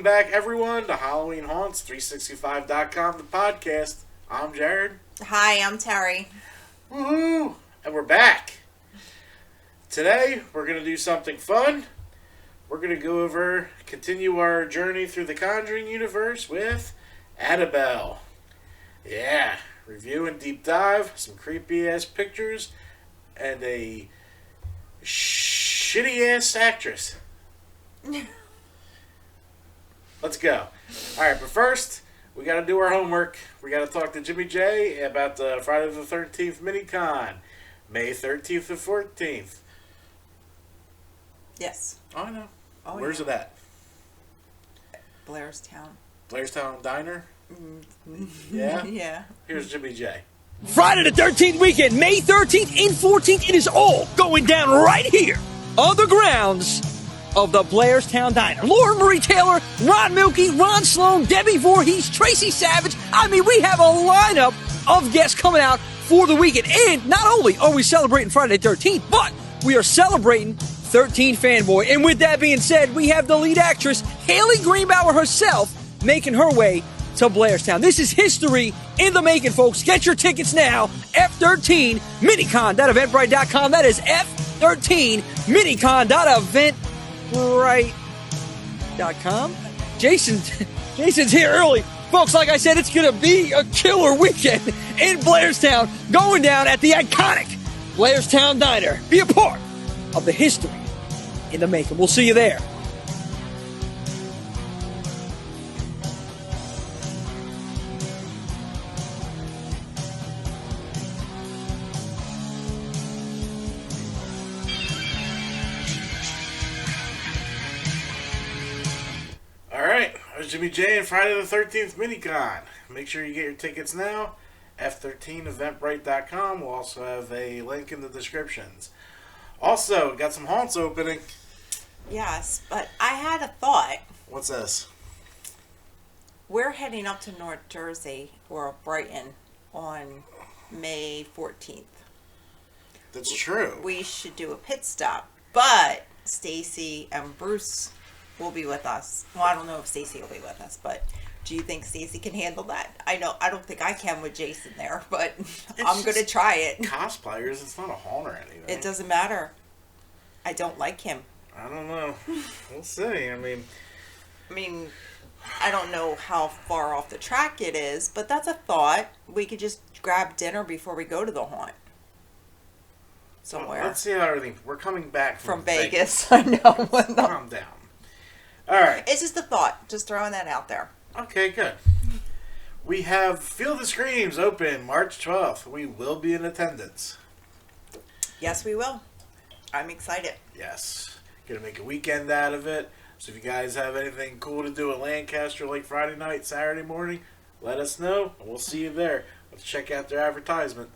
back, everyone, to Halloween Haunts, 365.com, the podcast. I'm Jared. Hi, I'm Terry. Woohoo! And we're back. Today, we're going to do something fun. We're going to continue our journey through the Conjuring universe with Annabelle. Yeah, review and deep dive, some creepy-ass pictures, and a shitty-ass actress. Let's go. Alright, but first, we got to do our homework. We got to talk to Jimmy J about the Friday the 13th mini-con, May 13th to 14th. Yes. Oh, I know. Oh, Where's it at? Blairstown. Blairstown Diner? Yeah? Yeah. Here's Jimmy J. Friday the 13th weekend, May 13th and 14th, it is all going down right here on the grounds of the Blairstown Diner. Lauren Marie Taylor, Ron Milkey, Ron Sloan, Debbie Voorhees, Tracy Savage. I mean, we have a lineup of guests coming out for the weekend. And not only are we celebrating Friday the 13th, but we are celebrating 13 Fanboy. And with that being said, we have the lead actress, Haley Greenbauer herself, making her way to Blairstown. This is history in the making, folks. Get your tickets now. F13 Minicon.eventbrite.com. That is F13 Minicon.eventbrite.com. Jason's here early. Folks, like I said, it's going to be a killer weekend in Blairstown, going down at the iconic Blairstown Diner. Be a part of the history in the making. We'll see you there. Alright, that was Jimmy J and Friday the 13th Minicon. Make sure you get your tickets now. F13eventbrite.com. We'll also have a link in the descriptions. Also, got some haunts opening. Yes, but I had a thought. What's this? We're heading up to North Jersey or Brighton on May 14th. That's true. We should do a pit stop, but Stacy and Bruce will be with us. Well, I don't know if Stacy will be with us, but do you think Stacy can handle that? I don't think I can with Jason there, but I'm going to try it. Cosplayers, it's not a haunt or anything. It doesn't matter. I don't like him. I don't know. We'll see. I mean, I don't know how far off the track it is, but that's a thought. We could just grab dinner before we go to the haunt. Somewhere. Let's see how everything. We're coming back from Vegas. I know. Calm down. All right. It's just a thought. Just throwing that out there. Okay, good. We have Feel the Screams open March 12th. We will be in attendance. Yes, we will. I'm excited. Yes. Gonna make a weekend out of it. So if you guys have anything cool to do at Lancaster like Friday night, Saturday morning, let us know and we'll see you there. Let's check out their advertisement.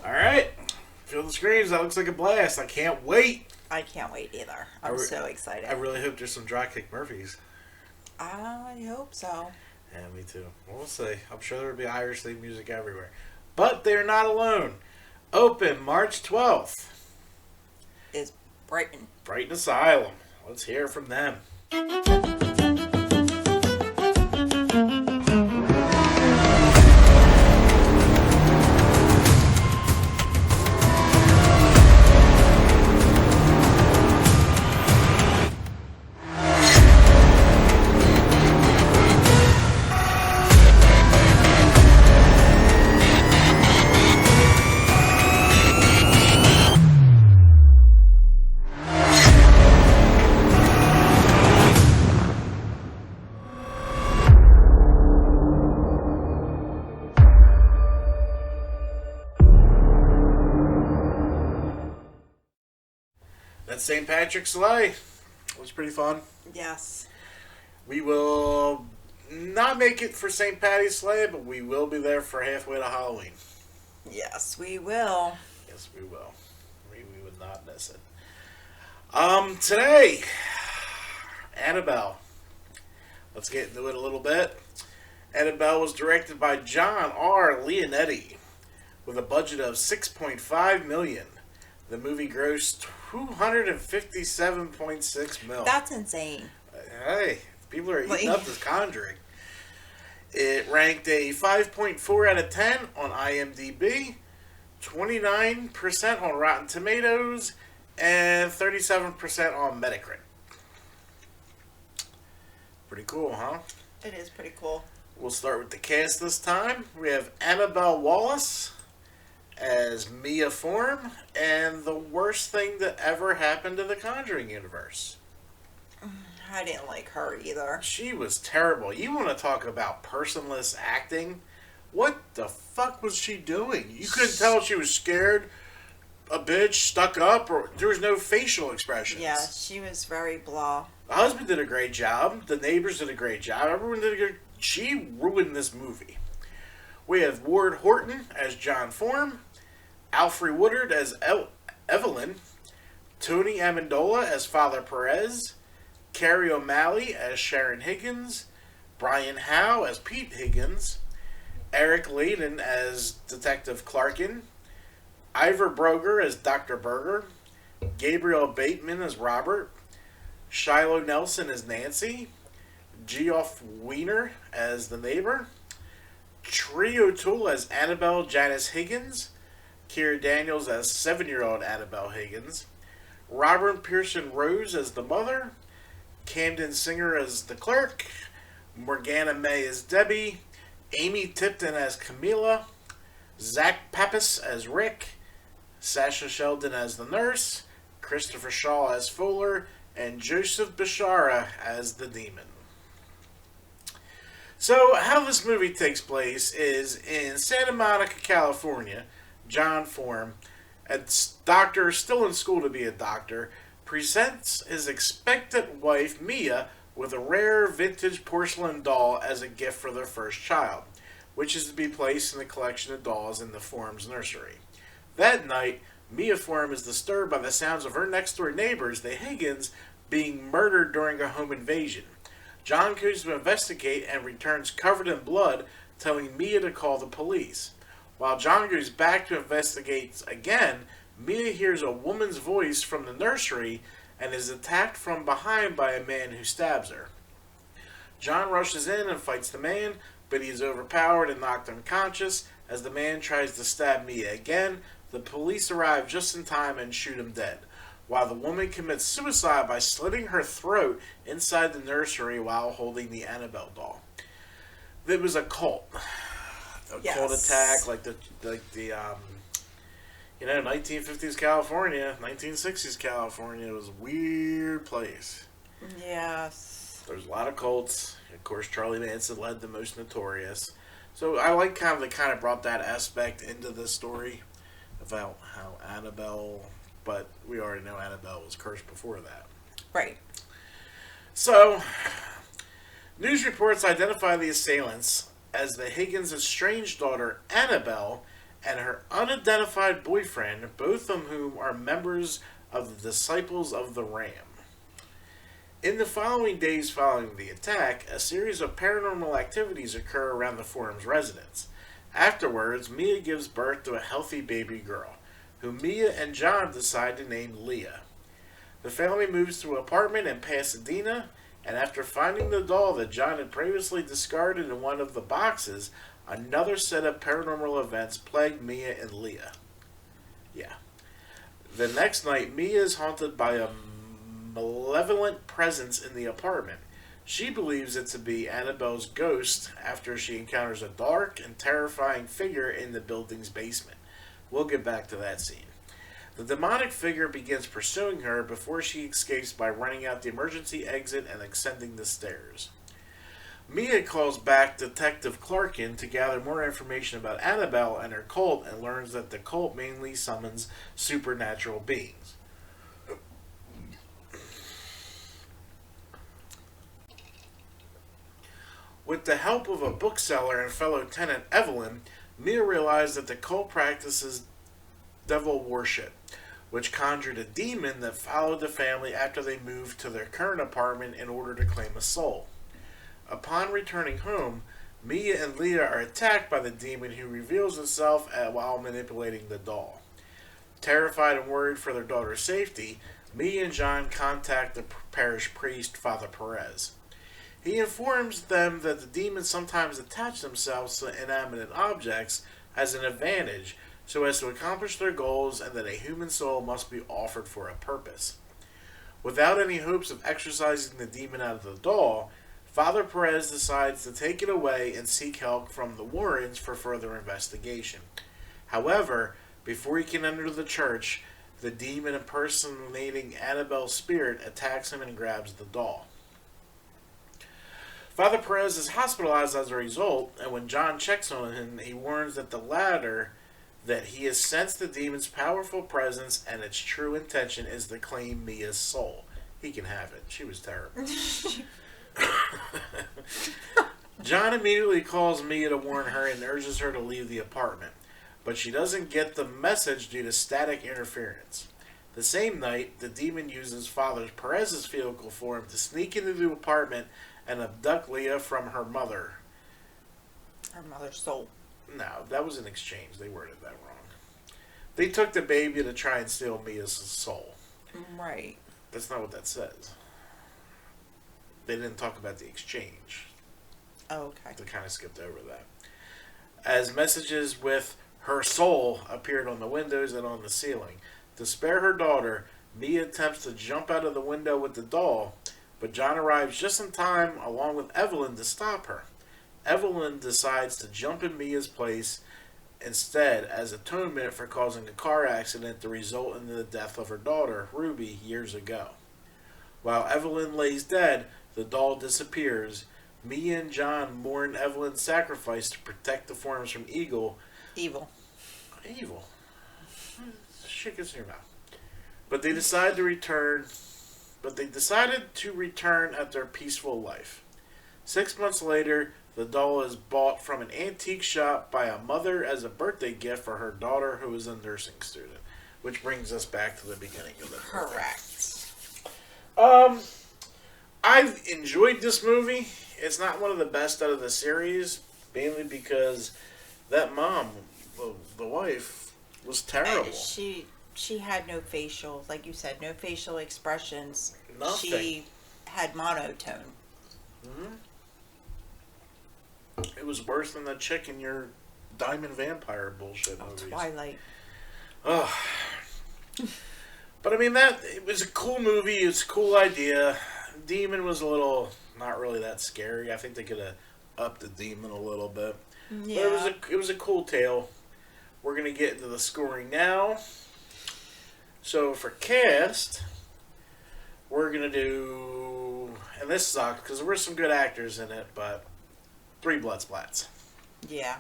Alright, Feel the Screams, that looks like a blast. I can't wait. I can't wait either. I'm so excited. I really hope there's some Dropkick Murphys. I hope so. Yeah, me too. We'll see. I'm sure there will be Irish theme music everywhere. But they're not alone. Open March 12th. Is Brighton. Brighton Asylum. Let's hear from them. That's St. Patrick's Sleigh. It was pretty fun. Yes. We will not make it for St. Patty's Sleigh, but we will be there for halfway to Halloween. Yes, we will. Yes, we will. We would not miss it. Today, Annabelle. Let's get into it a little bit. Annabelle was directed by John R. Leonetti with a budget of $6.5 million. The movie grossed $257.6 million. That's insane. Hey, people are eating Like- up this Conjuring. It ranked a 5.4 out of 10 on IMDb, 29% on Rotten Tomatoes, and 37% on Metacritic. Pretty cool, huh? It is pretty cool. We'll start with the cast this time. We have Annabelle Wallis as Mia Form, and the worst thing that ever happened to the Conjuring universe. I didn't like her either. She was terrible. You want to talk about personless acting? What the fuck was she doing? You couldn't tell if she was scared, a bitch, stuck up, or there was no facial expressions. Yeah, she was very blah. The husband did a great job. The neighbors did a great job. Everyone did a good. She ruined this movie. We have Ward Horton as John Form, Alfred Woodard as Evelyn, Tony Amendola as Father Perez, Carrie O'Malley as Sharon Higgins, Brian Howe as Pete Higgins, Eric Layden as Detective Clarkin, Ivor Broger as Dr. Berger, Gabriel Bateman as Robert, Shiloh Nelson as Nancy, Geoff Wiener as the neighbor, Tree O'Toole as Annabelle Janice Higgins, Keira Daniels as 7-year-old Annabelle Higgins, Robert Pearson Rose as the mother, Camden Singer as the clerk, Morgana May as Debbie, Amy Tipton as Camila, Zach Pappas as Rick, Sasha Sheldon as the nurse, Christopher Shaw as Fuller, and Joseph Bishara as the demon. So, how this movie takes place is in Santa Monica, California. John Form, a doctor still in school to be a doctor, presents his expectant wife, Mia, with a rare vintage porcelain doll as a gift for their first child, which is to be placed in the collection of dolls in the Form's nursery. That night, Mia Form is disturbed by the sounds of her next-door neighbors, the Higgins, being murdered during a home invasion. John goes to investigate and returns covered in blood, telling Mia to call the police. While John goes back to investigate again, Mia hears a woman's voice from the nursery and is attacked from behind by a man who stabs her. John rushes in and fights the man, but he is overpowered and knocked unconscious. As the man tries to stab Mia again, the police arrive just in time and shoot him dead, while the woman commits suicide by slitting her throat inside the nursery while holding the Annabelle doll. It was a cult. A cult attack, like the 1950s California, 1960s California. It was a weird place. Yes. There's a lot of cults. Of course, Charlie Manson led the most notorious. So I like how they kind of brought that aspect into the story about how Annabelle, but we already know Annabelle was cursed before that. Right. So, news reports identify the assailants as the Higgins' estranged daughter, Annabelle, and her unidentified boyfriend, both of whom are members of the Disciples of the Ram. In the following days following the attack, a series of paranormal activities occur around the Forum's residence. Afterwards, Mia gives birth to a healthy baby girl, whom Mia and John decide to name Leah. The family moves to an apartment in Pasadena, and after finding the doll that John had previously discarded in one of the boxes, another set of paranormal events plague Mia and Leah. Yeah. The next night, Mia is haunted by a malevolent presence in the apartment. She believes it to be Annabelle's ghost after she encounters a dark and terrifying figure in the building's basement. We'll get back to that scene. The demonic figure begins pursuing her before she escapes by running out the emergency exit and ascending the stairs. Mia calls back Detective Clarkin to gather more information about Annabelle and her cult and learns that the cult mainly summons supernatural beings. With the help of a bookseller and fellow tenant Evelyn, Mia realized that the cult practices devil worship, which conjured a demon that followed the family after they moved to their current apartment in order to claim a soul. Upon returning home, Mia and Leah are attacked by the demon who reveals itself while manipulating the doll. Terrified and worried for their daughter's safety, Mia and John contact the parish priest, Father Perez. He informs them that the demons sometimes attach themselves to inanimate objects as an advantage so as to accomplish their goals, and that a human soul must be offered for a purpose. Without any hopes of exorcising the demon out of the doll, Father Perez decides to take it away and seek help from the Warrens for further investigation. However, before he can enter the church, the demon impersonating Annabelle's spirit attacks him and grabs the doll. Father Perez is hospitalized as a result, and when John checks on him, he warns that the latter that he has sensed the demon's powerful presence and its true intention is to claim Mia's soul. He can have it. She was terrible. John immediately calls Mia to warn her and urges her to leave the apartment, but she doesn't get the message due to static interference. The same night, the demon uses Father Perez's vehicle for him to sneak into the apartment and abduct Leah from her mother. Her mother's soul. No, that was an exchange. They worded that wrong. They took the baby to try and steal Mia's soul. Right. That's not what that says. They didn't talk about the exchange. Oh, okay. They kind of skipped over that. As messages with her soul appeared on the windows and on the ceiling. To spare her daughter, Mia attempts to jump out of the window with the doll, but John arrives just in time along with Evelyn to stop her. Evelyn decides to jump in Mia's place instead as atonement for causing a car accident to result in the death of her daughter, Ruby, years ago. While Evelyn lays dead, the doll disappears. Mia and John mourn Evelyn's sacrifice to protect the forms from Evil. Evil. Shit gets in your mouth. But they decided to return at their peaceful life. 6 months later, the doll is bought from an antique shop by a mother as a birthday gift for her daughter who is a nursing student. Which brings us back to the beginning of the movie. Correct. I've enjoyed this movie. It's not one of the best out of the series, mainly because that mom, the wife, was terrible. And she had no facial, like you said, no facial expressions. Nothing. She had monotone. Mm-hmm. It was worse than the chick in your Diamond Vampire bullshit movies. Twilight. Ugh. But I mean, it was a cool movie. It's a cool idea. Demon was a little not really that scary. I think they could have upped the demon a little bit. Yeah. But it was a cool tale. We're gonna get into the scoring now. So for cast, we're gonna do, and this sucks because there were some good actors in it, but 3 blood splats. Yeah.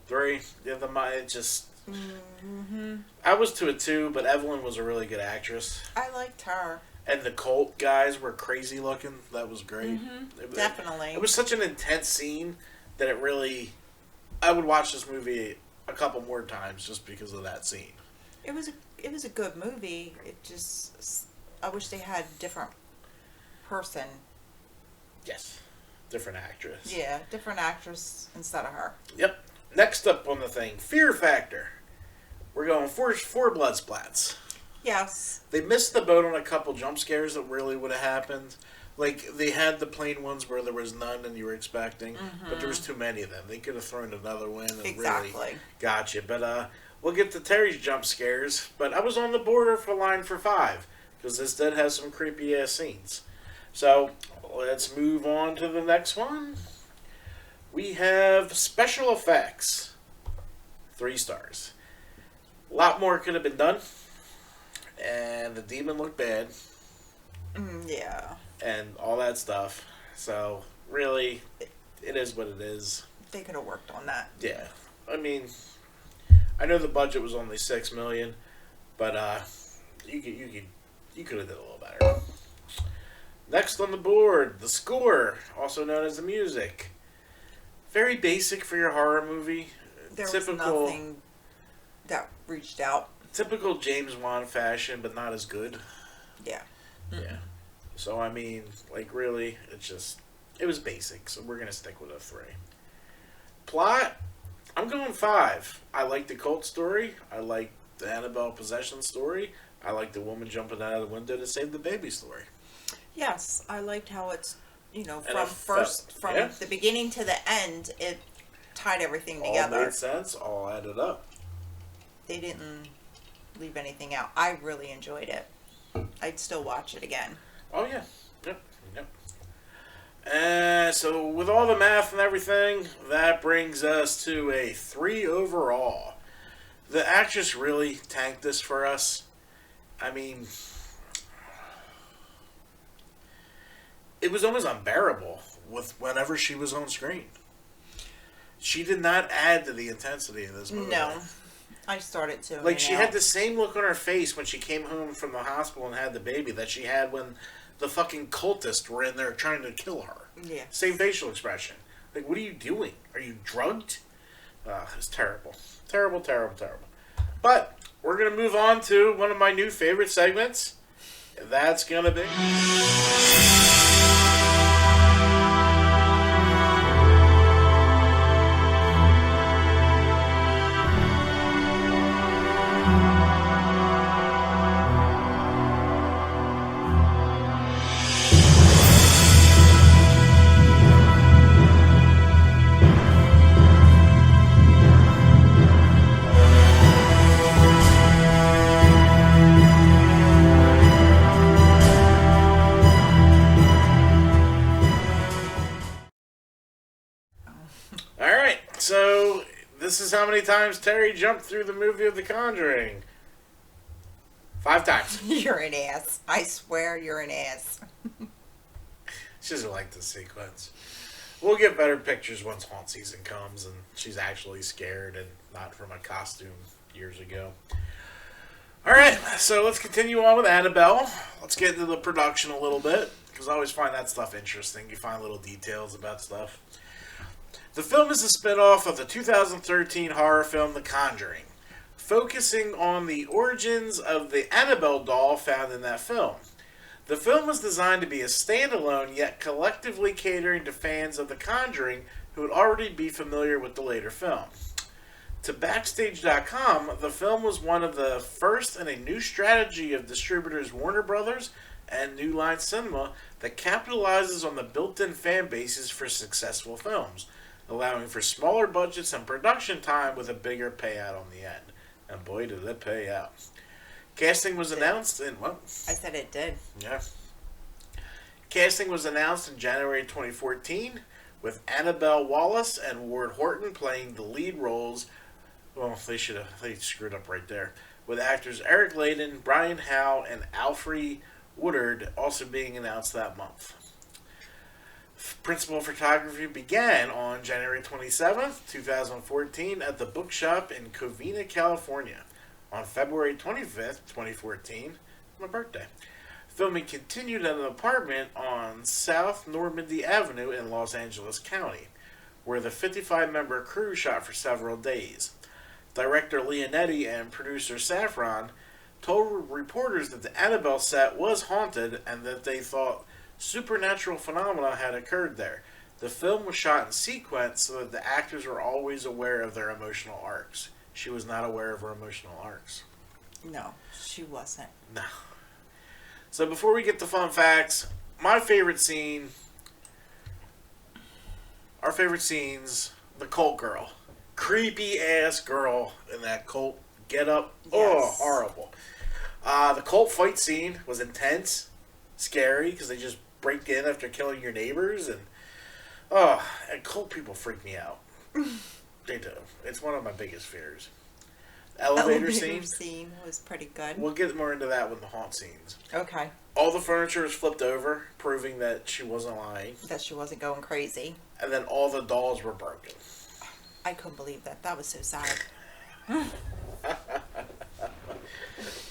3. It just. Mm-hmm. I was to a 2, but Evelyn was a really good actress. I liked her. And the cult guys were crazy looking. That was great. Mm-hmm. Definitely. It was such an intense scene that it really. I would watch this movie a couple more times just because of that scene. It was a good movie. It just, I wish they had a different person. Yes. Different actress. Yeah, different actress instead of her. Yep. Next up on the thing, Fear Factor. We're going 4 blood splats. Yes. They missed the boat on a couple jump scares that really would have happened. Like, they had the plain ones where there was none and you were expecting, but there was too many of them. They could have thrown another one and really got you. But we'll get to Terry's jump scares. But I was on the border for line for 5, because this did have some creepy-ass scenes. So, let's move on to the next one. We have special effects. 3 stars. A lot more could have been done. And the demon looked bad. Yeah. And all that stuff. So, really, it is what it is. They could have worked on that. Yeah. I mean, I know the budget was only $6 million, but you could have did a little better. Next on the board, the score, also known as the music. Very basic for your horror movie. There Typical. was nothing that reached out. typical James Wan fashion, but not as good. Yeah. Yeah. So, I mean, like, really, it was basic, so we're going to stick with a 3. Plot, I'm going 5. I like the cult story. I like the Annabelle possession story. I like the woman jumping out of the window to save the baby story. Yes, I liked how it's, And from the beginning to the end, it tied everything together. All made sense, all added up. They didn't leave anything out. I really enjoyed it. I'd still watch it again. Oh, yeah. Yep. And so, with all the math and everything, that brings us to a 3 overall. The actress really tanked this for us. I mean, it was almost unbearable whenever she was on screen. She did not add to the intensity of this movie. No. I started to. Like, she had the same look on her face when she came home from the hospital and had the baby that she had when the fucking cultists were in there trying to kill her. Yeah. Same facial expression. Like, what are you doing? Are you drugged? It's terrible. Terrible, terrible, terrible. But we're going to move on to one of my new favorite segments. And that's going to be... Alright, so this is how many times Terry jumped through the movie of The Conjuring. 5 times. You're an ass. I swear you're an ass. She doesn't like the sequence. We'll get better pictures once haunt season comes and she's actually scared and not from a costume years ago. Alright, so let's continue on with Annabelle. Let's get into the production a little bit, because I always find that stuff interesting. You find little details about stuff. The film is a spin-off of the 2013 horror film The Conjuring, focusing on the origins of the Annabelle doll found in that film. The film was designed to be a standalone, yet collectively catering to fans of The Conjuring who would already be familiar with the later film. To Backstage.com, the film was one of the first in a new strategy of distributors Warner Brothers and New Line Cinema that capitalizes on the built-in fan bases for successful films, allowing for smaller budgets and production time with a bigger payout on the end. And boy, did it pay out. Casting was announced in... Well, I said it did. yeah. Casting was announced in January 2014, with Annabelle Wallis and Ward Horton playing the lead roles. Well, they screwed up right there. With actors Eric Layden, Brian Howe, and Alfre Woodard also being announced that month. Principal photography began on January 27th, 2014 at the Bookshop in Covina, California. On February 25th, 2014, my birthday. Filming continued at an apartment on South Normandy Avenue in Los Angeles County, where the 55-member crew shot for several days. Director Leonetti and producer Safran told reporters that the Annabelle set was haunted and that they thought supernatural phenomena had occurred there. The film was shot in sequence so that the actors were always aware of their emotional arcs. She was not aware of her emotional arcs. No, she wasn't. No. So before we get to fun facts, our favorite scenes, the cult girl. Creepy ass girl in that cult get up. Yes. Oh, horrible. The cult fight scene was intense, scary, because they just break in after killing your neighbors, and cult people freak me out. They do. It's one of my biggest fears. Elevator scene was pretty good. We'll get more into that with the haunt scenes. Okay. All the furniture was flipped over, proving that she wasn't lying. That she wasn't going crazy. And then all the dolls were broken. I couldn't believe that. That was so sad.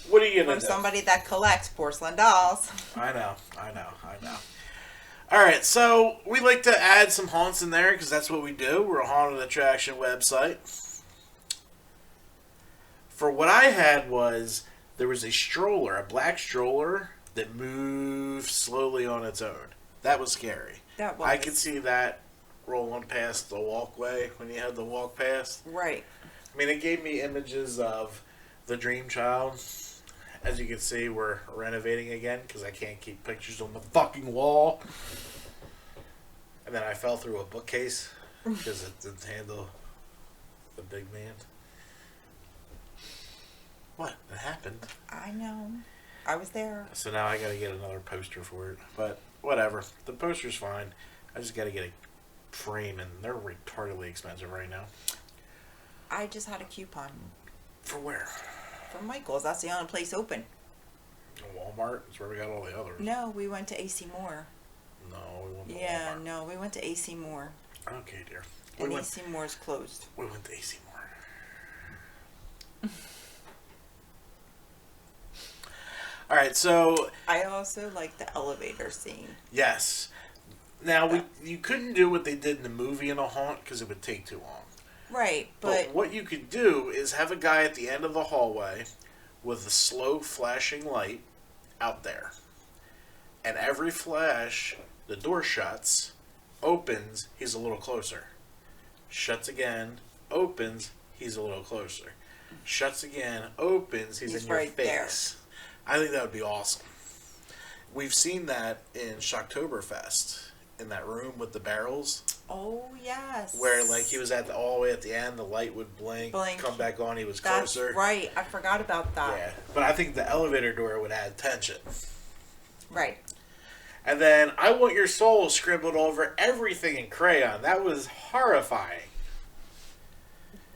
What are you going to From do? somebody that collects porcelain dolls. I know. Alright, so we like to add some haunts in there because that's what we do. We're a haunted attraction website. For what I had was there was a stroller, a black stroller that moved slowly on its own. That was scary. That was. I could see that rolling past the walkway when you had to walk past. Right. I mean, it gave me images of the Dream Child. As you can see, we're renovating again because I can't keep pictures on the fucking wall. And then I fell through a bookcase because it didn't handle the big man. What? It happened. I know. I was there. So now I gotta get another poster for it. But whatever. The poster's fine. I just gotta get a frame, and they're retardedly expensive right now. I just had a coupon For where? from Michael's. That's the only place open. Walmart? That's where we got all the others. No, we went to AC Moore. No, we went to Yeah, Walmart. no, we went to AC Moore. Okay, dear. And AC Moore's closed. We went to AC Moore. All right, so I also like the elevator scene. yes. Now you couldn't do what they did in the movie in a haunt because it would take too long. Right, But but what you could do is have a guy at the end of the hallway with a slow flashing light out there, and every flash, the door shuts, opens, he's a little closer. Shuts again, opens, he's a little closer. Shuts again, opens, he's in your right there. face. I think that would be awesome. We've seen that in Shocktoberfest, in that room with the barrels, oh yes. where like he was all the way at the end, the light would blink, come back on, he was That's closer. right. I forgot about that. Yeah, but I think the elevator door would add tension. Right. And then I Want Your Soul scribbled over everything in crayon. That was horrifying.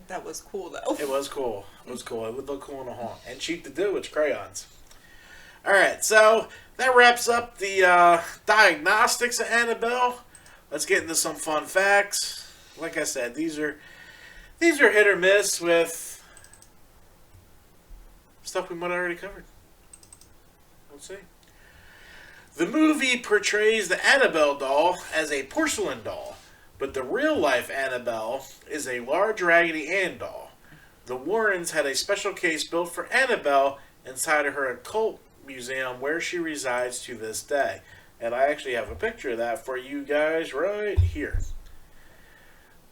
That was cool though. It was cool. It was cool. It would look cool in a haunt. And cheap to do, it's crayons. Alright, so that wraps up the diagnostics of Annabelle. Let's get into some fun facts. Like I said, these are hit or miss with stuff we might have already covered. Let's see. The movie portrays the Annabelle doll as a porcelain doll, but the real-life Annabelle is a large Raggedy Ann doll. The Warrens had a special case built for Annabelle inside of her occult museum where she resides to this day. And I actually have a picture of that for you guys right here.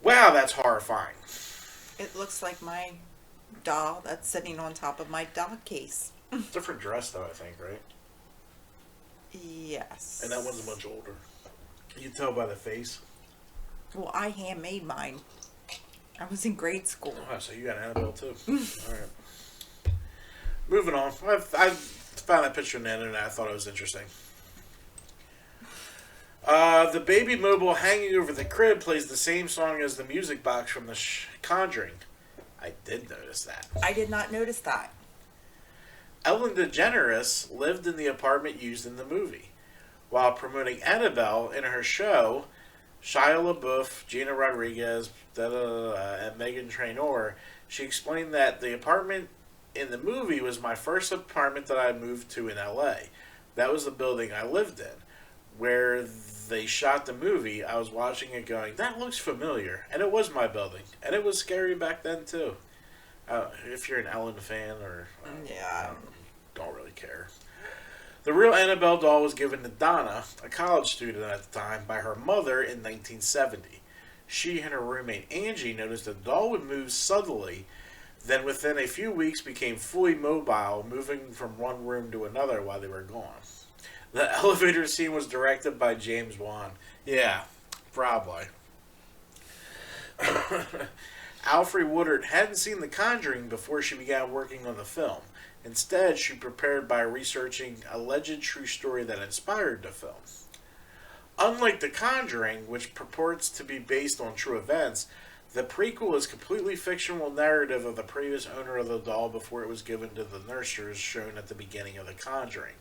Wow, that's horrifying. It looks like my doll that's sitting on top of my doll case. Different dress though, I think, right? Yes. And that one's a much older. You can tell by the face. Well, I handmade mine. I was in grade school. Oh, so you got Annabelle too. Alright. Moving on. I found that picture on the internet. I thought it was interesting. The baby mobile hanging over the crib plays the same song as the music box from the Conjuring. I did notice that. I did not notice that. Ellen DeGeneres lived in the apartment used in the movie. While promoting Annabelle in her show, Shia LaBeouf, Gina Rodriguez, and Megan Trainor, she explained that the apartment in the movie was my first apartment that I moved to in LA. That was the building I lived in. Where they shot the movie, I was watching it going, that looks familiar. And it was my building. And it was scary back then too. If you're an Ellen fan or... Yeah. Don't really care. The real Annabelle doll was given to Donna, a college student at the time, by her mother in 1970. She and her roommate Angie noticed the doll would move subtly, then within a few weeks became fully mobile, moving from one room to another while they were gone. The elevator scene was directed by James Wan. Yeah, probably. Alfre Woodard hadn't seen The Conjuring before she began working on the film. Instead, she prepared by researching a alleged true story that inspired the film. Unlike The Conjuring, which purports to be based on true events, the prequel is a completely fictional narrative of the previous owner of the doll before it was given to the nurses shown at the beginning of The Conjuring,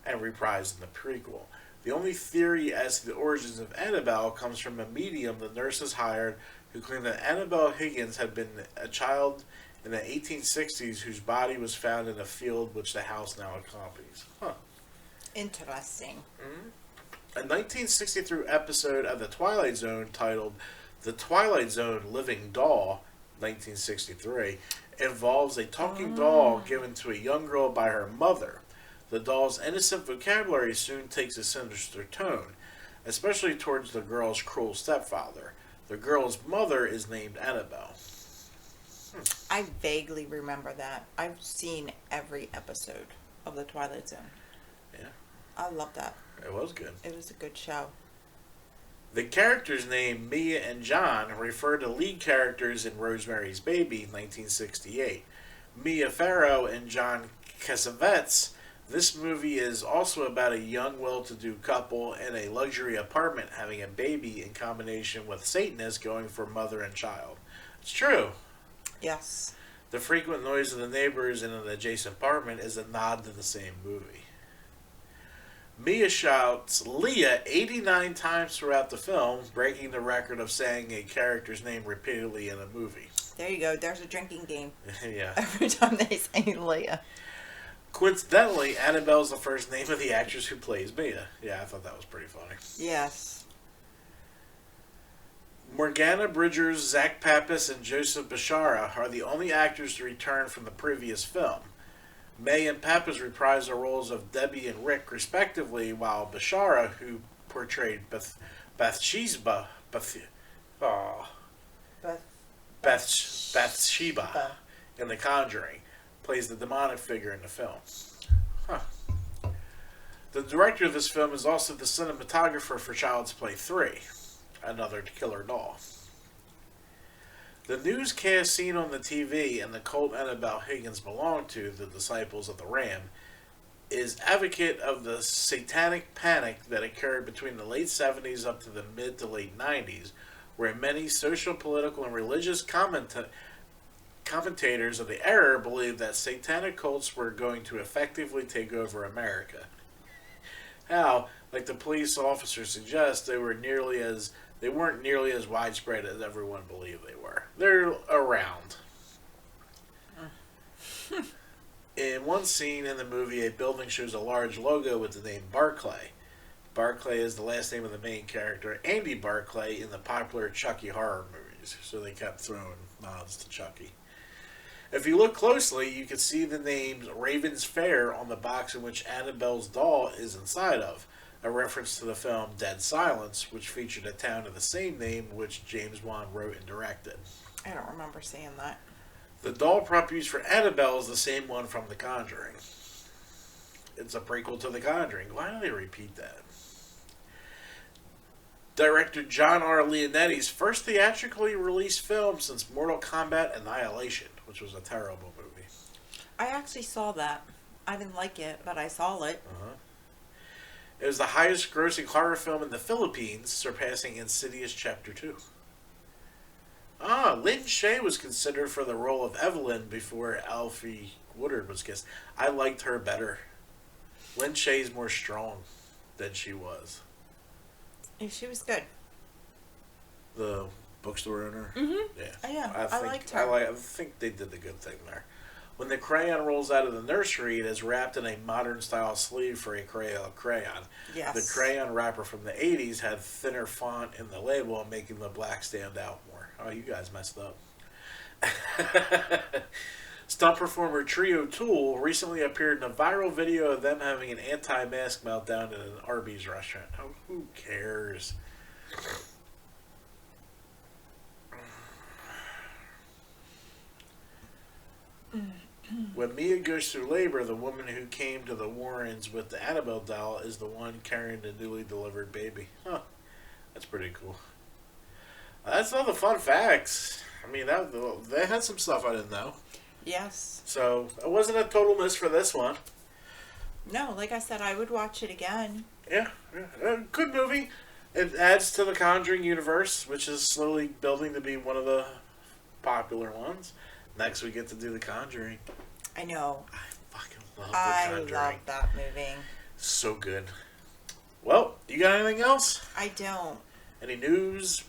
and reprised in the prequel. The only theory as to the origins of Annabelle comes from a medium the nurses hired who claimed that Annabelle Higgins had been a child in the 1860s whose body was found in a field which the house now accompanies. Huh. Interesting. Mm-hmm. A 1963 episode of The Twilight Zone titled The Twilight Zone Living Doll, 1963, involves a talking doll given to a young girl by her mother. The doll's innocent vocabulary soon takes a sinister tone, especially towards the girl's cruel stepfather. The girl's mother is named Annabelle. I vaguely remember that. I've seen every episode of The Twilight Zone. Yeah, I love that. it was good. It was a good show. The characters named Mia and John refer to lead characters in Rosemary's Baby, 1968. Mia Farrow and John Cassavetes. This movie is also about a young, well-to-do couple in a luxury apartment having a baby in combination with Satanists going for mother and child. It's true. Yes. The frequent noise of the neighbors in an adjacent apartment is a nod to the same movie. Mia shouts Leah 89 times throughout the film, breaking the record of saying a character's name repeatedly in a movie. There you go. There's a drinking game. Yeah. Every time they say Leah. Coincidentally, Annabelle's the first name of the actress who plays Mia. Yeah, I thought that was pretty funny. Yes. Morgana Bridgers, Zach Pappas, and Joseph Bishara are the only actors to return from the previous film. May and Pappas reprised the roles of Debbie and Rick, respectively, while Bishara, who portrayed Bathsheba in The Conjuring, plays the demonic figure in the film. Huh. The director of this film is also the cinematographer for Child's Play 3, another killer doll. The newscast seen on the TV and the cult Annabelle Higgins belonged to, the Disciples of the Ram, is advocate of the satanic panic that occurred between the late 70s up to the mid to late 90s, where many social, political, and religious commentators of the era believed that satanic cults were going to effectively take over America. How, like the police officer suggests, they weren't nearly as widespread as everyone believed they were. They're around. In one scene in the movie, a building shows a large logo with the name Barclay. Barclay is the last name of the main character, Andy Barclay, in the popular Chucky horror movies, so they kept throwing nods to Chucky. If you look closely, you can see the names Raven's Fair on the box in which Annabelle's doll is inside of, a reference to the film Dead Silence, which featured a town of the same name, which James Wan wrote and directed. I don't remember seeing that. The doll prop used for Annabelle is the same one from The Conjuring. It's a prequel to The Conjuring. Why do they repeat that? Director John R. Leonetti's first theatrically released film since Mortal Kombat Annihilation, which was a terrible movie. I actually saw that. I didn't like it, but I saw it. It was the highest grossing horror film in the Philippines, surpassing Insidious Chapter 2. Lynn Shay was considered for the role of Evelyn before Alfie Woodard was cast. I liked her better. Lynn Shay's more strong than she was. Yeah, she was good. The bookstore owner? Mm-hmm. Yeah. Yeah, I liked her. I think they did the good thing there. When the crayon rolls out of the nursery, it is wrapped in a modern-style sleeve for a crayon. Yes. The crayon wrapper from the 80s had thinner font in the label, making the black stand out more. Oh, you guys messed up. Stunt performer Trio Tool recently appeared in a viral video of them having an anti-mask meltdown in an Arby's restaurant. Oh, who cares? When Mia goes through labor, the woman who came to the Warrens with the Annabelle doll is the one carrying the newly delivered baby. Huh. That's pretty cool. That's all the fun facts. I mean, they had some stuff I didn't know. Yes. So, it wasn't a total miss for this one. No, like I said, I would watch it again. Yeah. Good movie. It adds to the Conjuring universe, which is slowly building to be one of the popular ones. Next, we get to do The Conjuring. I know. I fucking love The Conjuring. I love that movie. So good. Well, you got anything else? I don't. Any news?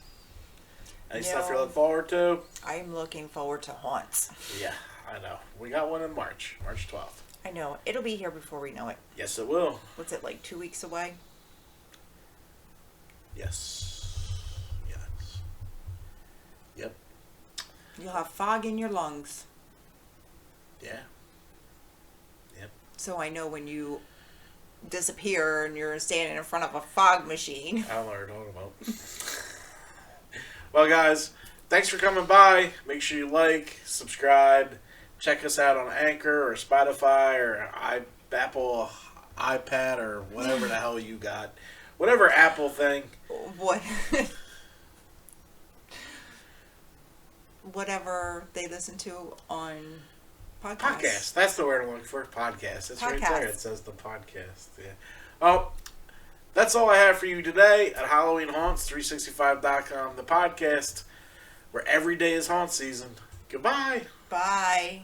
Any stuff you No. look forward to? I'm looking forward to Haunts. Yeah, I know. We got one in March 12th. I know. It'll be here before we know it. Yes, it will. What's it, like 2 weeks away? Yes. Yep. You'll have fog in your lungs. Yeah. Yep. So I know when you disappear and you're standing in front of a fog machine. I don't know what you're talking about. Well, guys, thanks for coming by. Make sure you like, subscribe, check us out on Anchor or Spotify or Apple iPad or whatever the hell you got. Whatever Apple thing. What? Whatever they listen to on podcasts. Podcast. That's the word I'm looking for. Podcast. It's right there. It says the podcast. Yeah. Oh, that's all I have for you today at Halloween Haunts 365.com, the podcast where every day is haunt season. Goodbye. Bye.